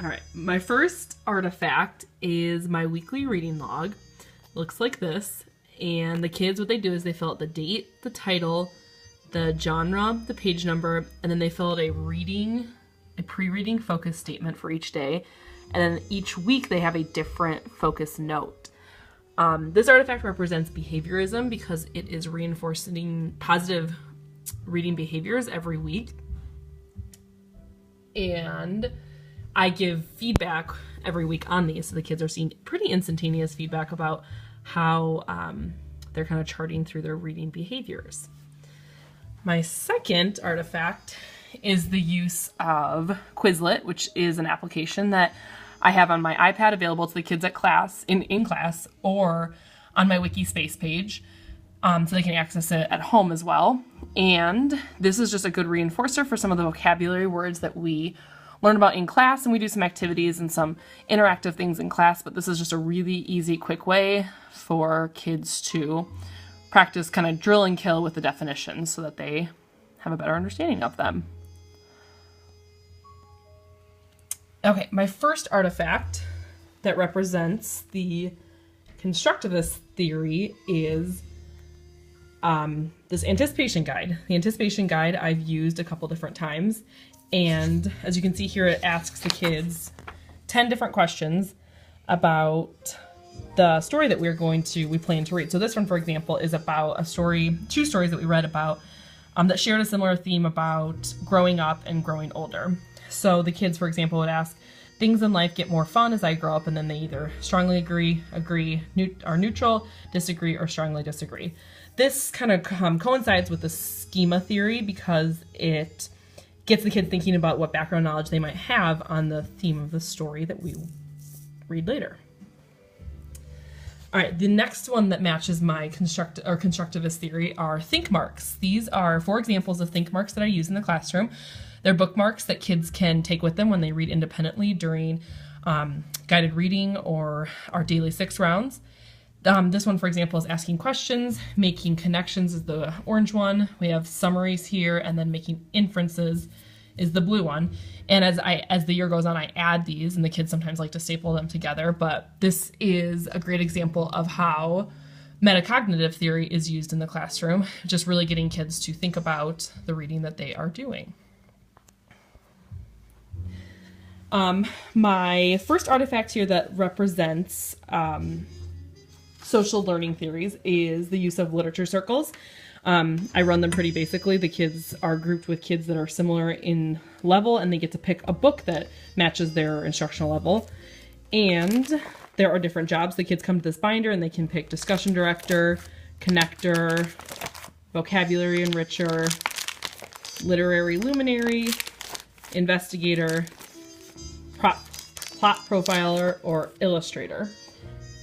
All right, my first artifact is my weekly reading log. Looks like this. And the kids, what they do is they fill out the date, the title, the genre, the page number, and then they fill out a pre-reading focus statement for each day. And then each week they have a different focus note. This artifact represents behaviorism because it is reinforcing positive reading behaviors every week. And I give feedback every week on these, so the kids are seeing pretty instantaneous feedback about how they're kind of charting through their reading behaviors. My second artifact is the use of Quizlet, which is an application that I have on my iPad available to the kids at class, in class, or on my Wikispace page, so they can access it at home as well. And this is just a good reinforcer for some of the vocabulary words that we learn about in class, and we do some activities and some interactive things in class, but this is just a really easy, quick way for kids to practice kind of drill and kill with the definitions so that they have a better understanding of them. Okay, my first artifact that represents the constructivist theory is this anticipation guide. The anticipation guide I've used a couple different times, and as you can see here, it asks the kids 10 different questions about the story that we plan to read. So this one, for example, is about two stories that we read about that shared a similar theme about growing up and growing older. So the kids, for example, would ask, things in life get more fun as I grow up, and then they either strongly agree, are neutral, disagree, or strongly disagree. This kind of coincides with the schema theory because it gets the kids thinking about what background knowledge they might have on the theme of the story that we read later. All right, the next one that matches my constructivist theory are think marks. These are 4 examples of think marks that I use in the classroom. They're bookmarks that kids can take with them when they read independently during guided reading or our daily 6 rounds. This one, for example, is asking questions, making connections is the orange one. We have summaries here, and then making inferences is the blue one. And as the year goes on, I add these, and the kids sometimes like to staple them together, but this is a great example of how metacognitive theory is used in the classroom, just really getting kids to think about the reading that they are doing. My first artifact here that represents social learning theories is the use of literature circles. I run them pretty basically. The kids are grouped with kids that are similar in level, and they get to pick a book that matches their instructional level. And there are different jobs. The kids come to this binder and they can pick discussion director, connector, vocabulary enricher, literary luminary, investigator, plot profiler, or illustrator.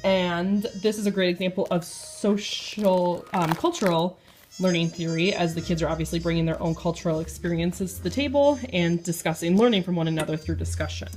And this is a great example of social, cultural learning theory, as the kids are obviously bringing their own cultural experiences to the table and learning from one another through discussion.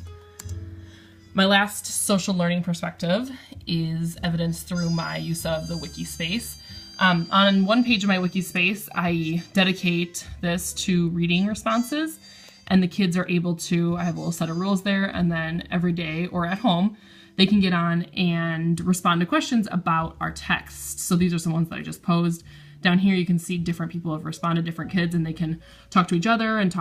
My last social learning perspective is evidenced through my use of the Wikispace. On one page of my Wikispace, I dedicate this to reading responses, and the kids are able to, I have a little set of rules there, and then every day or at home, they can get on and respond to questions about our text. So these are some ones that I just posed. Down here you can see different people have responded, different kids, and they can talk to each other and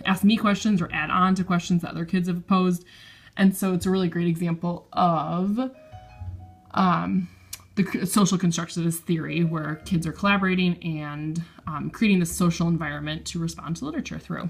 ask me questions or add on to questions that other kids have posed. And so it's a really great example of the social constructivist theory, where kids are collaborating and creating this social environment to respond to literature through.